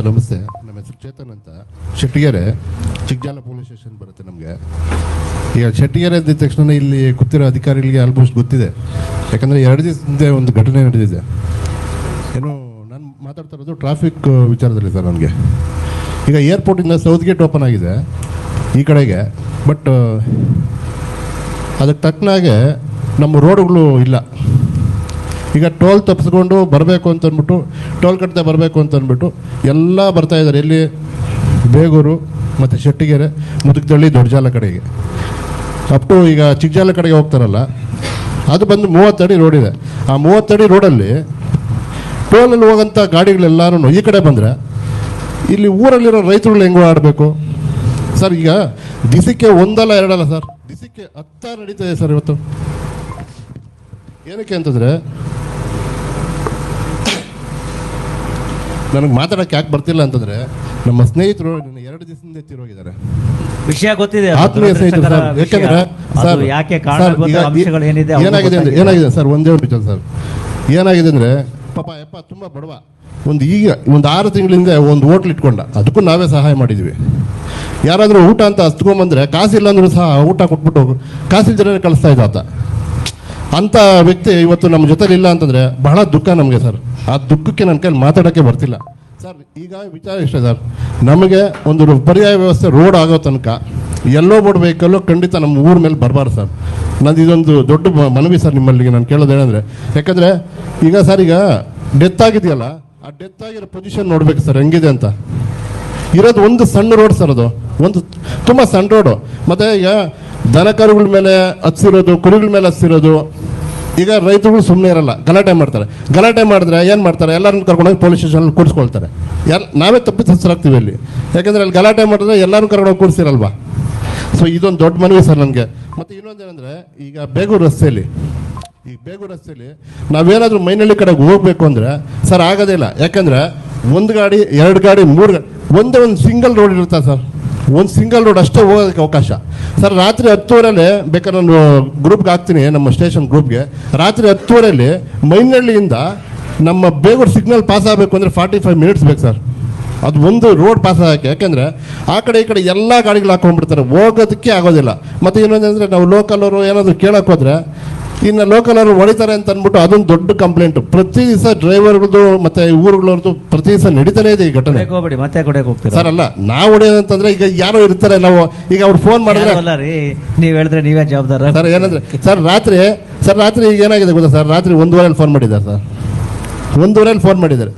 ನಮಸ್ತೆ. ನಮ್ಮ ಹೆಸರು ಚೇತನ್ ಅಂತ. ಶೆಟ್ಟಿಗೆರೆ ಚಿಕ್ಕಜಾಲ ಪೊಲೀಸ್ ಸ್ಟೇಷನ್ ಬರುತ್ತೆ ನಮಗೆ. ಈಗ ಶೆಟ್ಟಿಗೆರೆ ಅಂದ ತಕ್ಷಣ ಇಲ್ಲಿ ಕೂತಿರೋ ಅಧಿಕಾರಿಗಳಿಗೆ ಆಲ್ಮೋಸ್ಟ್ ಗೊತ್ತಿದೆ. ಯಾಕಂದರೆ 2 ದಿವಸ ಹಿಂದೆ ಒಂದು ಘಟನೆ ನಡೆದಿದೆ. ಏನು ನಾನು ಮಾತಾಡ್ತಾ ಇರೋದು ಟ್ರಾಫಿಕ್ ವಿಚಾರದಲ್ಲಿ ಸರ್. ನನಗೆ ಈಗ ಏರ್ಪೋರ್ಟಿಂದ ಸೌತ್ ಗೇಟ್ ಓಪನ್ ಆಗಿದೆ ಈ ಕಡೆಗೆ, ಬಟ್ ಅದಕ್ಕೆ ತಕ್ಕನಾಗೆ ನಮ್ಮ ರೋಡ್ಗಳು ಇಲ್ಲ. ಈಗ ಟೋಲ್ ತಪ್ಪಿಸ್ಕೊಂಡು ಬರಬೇಕು ಅಂತಂದ್ಬಿಟ್ಟು, ಟೋಲ್ ಕಟ್ತಾ ಬರಬೇಕು ಅಂತಂದ್ಬಿಟ್ಟು ಎಲ್ಲ ಬರ್ತಾ ಇದ್ದಾರೆ. ಎಲ್ಲಿ? ಬೇಗೂರು ಮತ್ತು ಶೆಟ್ಟಿಗೆರೆ, ಮುದುಕದಳ್ಳಿ, ದೊಡ್ಡಜಾಲ ಕಡೆಗೆ. ಅಪ್ ಟು ಈಗ ಚಿಕ್ಕಜಾಲ ಕಡೆಗೆ ಹೋಗ್ತಾರಲ್ಲ, ಅದು ಬಂದು 30 ಅಡಿ ರೋಡ್ ಇದೆ. ಆ 30 ಅಡಿ ರೋಡಲ್ಲಿ ಟೋಲಲ್ಲಿ ಹೋಗೋಂಥ ಗಾಡಿಗಳೆಲ್ಲರೂ ಈ ಕಡೆ ಬಂದರೆ ಇಲ್ಲಿ ಊರಲ್ಲಿರೋ ರೈತರುಗಳು ಹೆಂಗೆ ಆಡಬೇಕು ಸರ್? ಈಗ ದಿಸಕ್ಕೆ 1 ಅಲ್ಲ 2 ಅಲ್ಲ ಸರ್, ದಿಸಕ್ಕೆ 10 ನಡೀತದೆ ಸರ್ ಇವತ್ತು. ಏನಕ್ಕೆ ಅಂತಂದರೆ ನನಗೆ ಮಾತಾಡೋಕ್ಕೆ ಯಾಕೆ ಬರ್ತಿಲ್ಲ ಅಂತಂದರೆ, ನಮ್ಮ ಸ್ನೇಹಿತರು 2 ದಿವಸದಿಂದ ತಿರೋಗಿದ್ದಾರೆ. ವಿಷಯ ಗೊತ್ತಿದೆ, ಆತ್ಮೀಯ ಸ್ನೇಹಿತರು ಸರ್. ಯಾಕೆಂದರೆ ಸರ್ ಏನಾಗಿದೆ ಸರ್, ಒಂದೇ ಒಂದು ವಿಚಾರ ಸರ್. ಏನಾಗಿದೆ ಅಂದರೆ ಪಾಪ ತುಂಬ ಬಡವ. ಈಗ 6 ತಿಂಗಳಿಂದ ಒಂದು ಹೋಟ್ಲ್ ಇಟ್ಕೊಂಡ, ಅದಕ್ಕೂ ನಾವೇ ಸಹಾಯ ಮಾಡಿದ್ವಿ. ಯಾರಾದರೂ ಊಟ ಅಂತ ಹಚ್ಕೊಂಬಂದರೆ ಕಾಸಿಲ್ಲ ಅಂದರೂ ಸಹ ಊಟ ಕೊಟ್ಬಿಟ್ಟು ಕಾಸಿಲ್ದಿರೇ ಕಳಿಸ್ತಾ ಇದ್ದ ಆತ. ಅಂಥ ವ್ಯಕ್ತಿ ಇವತ್ತು ನಮ್ಮ ಜೊತೆಲಿ ಇಲ್ಲ ಅಂತಂದರೆ ಬಹಳ ದುಃಖ ನಮಗೆ ಸರ್. ಆ ದುಃಖಕ್ಕೆ ನನ್ನ ಕೈಲಿ ಮಾತಾಡೋಕ್ಕೆ ಬರ್ತಿಲ್ಲ ಸರ್. ಈಗ ವಿಚಾರ ಇಷ್ಟೇ ಸರ್, ನಮಗೆ ಒಂದು ಪರ್ಯಾಯ ವ್ಯವಸ್ಥೆ ರೋಡ್ ಆಗೋ ತನಕ ಎಲ್ಲೋ ಬೋರ್ಡ್ ವೆಹಿಕಲ್ಲು ಖಂಡಿತ ನಮ್ಮ ಊರ ಮೇಲೆ ಬರಬಾರ್ದು ಸರ್. ನಂದು ಇದೊಂದು ದೊಡ್ಡ ಮನವಿ ಸರ್ ನಿಮ್ಮಲ್ಲಿಗೆ ನಾನು ಕೇಳೋದೇನೆಂದರೆ, ಯಾಕಂದರೆ ಈಗ ಸರ್ ಈಗ ಡೆತ್ ಆಗಿದೆಯಲ್ಲ, ಆ ಡೆತ್ ಆಗಿರೋ ಪೊಸಿಷನ್ ನೋಡ್ಬೇಕು ಸರ್ ಹೆಂಗಿದೆ ಅಂತ. ಇರೋದು ಒಂದು ಸಣ್ಣ ರೋಡ್ ಸರ್, ಅದು ಒಂದು ತುಂಬ ಸಣ್ಣ ರೋಡು. ಮತ್ತು ಈಗ ದನ ಕರುಗಳ ಮೇಲೆ ಹಚ್ಚಿರೋದು, ಕುರಿಗಳ ಮೇಲೆ ಹಚ್ಚಿರೋದು. ಈಗ ರೈತರುಗಳು ಸುಮ್ಮನೆ ಇರಲ್ಲ, ಗಲಾಟೆ ಮಾಡ್ತಾರೆ. ಗಲಾಟೆ ಮಾಡಿದ್ರೆ ಏನು ಮಾಡ್ತಾರೆ, ಎಲ್ಲರನ್ನ ಕರ್ಕೊಂಡೋಗಿ ಪೊಲೀಸ್ ಸ್ಟೇಷನಲ್ಲಿ ಕೂರಿಸ್ಕೊಳ್ತಾರೆ. ನಾವೇ ತಪ್ಪಿತಸ್ಥರಾಗ್ತೀವಿ ಅಲ್ಲಿ. ಯಾಕೆಂದರೆ ಅಲ್ಲಿ ಗಲಾಟೆ ಮಾಡಿದ್ರೆ ಎಲ್ಲರೂ ಕರ್ಕೊಂಡೋಗಿ ಕೂರಿಸಿರಲ್ವಾ. ಸೊ ಇದೊಂದು ದೊಡ್ಡ ಮನವಿ ಸರ್ ನನಗೆ. ಮತ್ತು ಇನ್ನೊಂದೇನೆಂದರೆ, ಈಗ ಬೇಗೂರು ರಸ್ತೆಯಲ್ಲಿ ನಾವೇನಾದರೂ ಮೈನಳ್ಳಿ ಕಡೆಗೆ ಹೋಗಬೇಕು ಅಂದರೆ ಸರ್ ಆಗೋದೇ ಇಲ್ಲ. ಯಾಕಂದರೆ 1 ಗಾಡಿ 2 ಗಾಡಿ 3 ಗಾಡಿ, ಒಂದೇ ಒಂದು ಸಿಂಗಲ್ ರೋಡ್ ಇರುತ್ತೆ ಸರ್. ಒಂದು ಸಿಂಗಲ್ ರೋಡ್ ಅಷ್ಟೇ ಹೋಗೋದಕ್ಕೆ ಅವಕಾಶ ಸರ್. ರಾತ್ರಿ 10:30 ಬೇಕಾದ್ರೆ ನಾನು ಗ್ರೂಪ್ಗೆ ಹಾಕ್ತೀನಿ, ನಮ್ಮ ಸ್ಟೇಷನ್ ಗ್ರೂಪ್ಗೆ. ರಾತ್ರಿ 10:30 ಮೈನಹಳ್ಳಿಯಿಂದ ನಮ್ಮ ಬೇಗೂರು ಸಿಗ್ನಲ್ ಪಾಸ್ ಆಗಬೇಕು ಅಂದರೆ 45 ಮಿನಿಟ್ಸ್ ಬೇಕು ಸರ್. ಅದು ಒಂದು ರೋಡ್ ಪಾಸ್ ಆಗೋಕ್ಕೆ. ಯಾಕೆಂದರೆ ಆ ಕಡೆ ಈ ಕಡೆ ಎಲ್ಲ ಗಾಡಿಗಳು ಹಾಕೊಂಡ್ಬಿಡ್ತಾರೆ, ಹೋಗೋದಕ್ಕೆ ಆಗೋದಿಲ್ಲ. ಮತ್ತು ಇನ್ನೊಂದಂದರೆ, ನಾವು ಲೋಕಲ್ ಅವರು ಏನಾದರೂ ಕೇಳೋಕೆ ಹೋದರೆ ಇನ್ನು ಲೋಕಲ್ ಅವರು ಹೊಡಿತಾರೆ ಅಂತ ಅಂದ್ಬಿಟ್ಟು ಅದೊಂದು ದೊಡ್ಡ ಕಂಪ್ಲೇಂಟು. ಪ್ರತಿ ದಿವಸ ಡ್ರೈವರ್ಗಳದ್ದು ಮತ್ತು ಊರುಗಳವ್ರದ್ದು ಪ್ರತಿ ದಿವಸ ನಡೀತಾನೆ ಇದೆ ಈ ಘಟನೆ ಸರ್. ಅಲ್ಲ ನಾವು ಹೊಡೆಯೋದಂತಂದ್ರೆ ಈಗ ಯಾರೋ ಇರ್ತಾರೆ, ನಾವು ಈಗ ಅವ್ರು ಫೋನ್ ಮಾಡಿದ್ರೆ ನೀವು ಹೇಳಿದ್ರೆ ನೀವೇ ಜವಾಬ್ದಾರ ಸರ್. ಏನಂದ್ರೆ ಸರ್ ರಾತ್ರಿ ಈಗ ಏನಾಗಿದೆ ಗೊತ್ತಾ ಸರ್, ರಾತ್ರಿ 1:30 ಫೋನ್ ಮಾಡಿದ್ದಾರೆ ಸರ್. 1:30 ಫೋನ್ ಮಾಡಿದ್ದಾರೆ.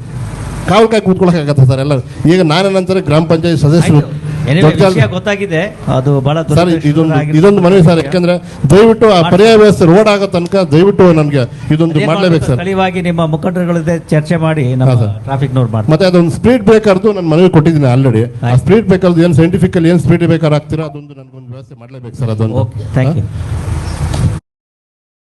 ಕಾವಲ್ಕಾಯಿ ಕೂತ್ಕೊಳ್ಳೋಕ್ಕಾಗತ್ತೆ ಸರ್ ಎಲ್ಲರೂ. ಈಗ ನಾನೇನಂತಾರೆ ಗ್ರಾಮ ಪಂಚಾಯತ್ ಸದಸ್ಯರು ಗೊತ್ತಾಗಿದೆ, ಅದು ಬಹಳ ಸರ್. ಇದೊಂದು ಮನವಿ ಸರ್. ಯಾಕಂದ್ರೆ ದಯವಿಟ್ಟು ಆ ಪರ್ಯಾಯ ವ್ಯವಸ್ಥೆ ರೋಡ್ ಆಗೋ ತನಕ ದಯವಿಟ್ಟು ನನಗೆ ಇದೊಂದು ಮಾಡಲೇಬೇಕು ಸರ್. ಸ್ಥಳೀಯವಾಗಿ ನಿಮ್ಮ ಮುಖಂಡರುಗಳ ಜೊತೆ ಚರ್ಚೆ ಮಾಡಿ ಟ್ರಾಫಿಕ್ ನೋಡ್ ಮಾಡಿ. ಮತ್ತೆ ಅದೊಂದು ಸ್ಪೀಡ್ ಬ್ರೇಕರ್ದು ನಾನು ಮನವಿ ಕೊಟ್ಟಿದ್ದೀನಿ ಆಲ್ರೆಡಿ. ಆ ಸ್ಪೀಡ್ ಬ್ರೇಕರ್ದು ಏನು ಸೈಂಟಿಫಿಕಲ್ ಏನು ಸ್ಪೀಡ್ ಬ್ರೇಕರ್ ಆಗ್ತೀರಾ ಅದೊಂದು ನನಗೊಂದು ವ್ಯವಸ್ಥೆ ಮಾಡಲೇಬೇಕು ಸರ್. ಅದೊಂದು ಥ್ಯಾಂಕ್ ಯು.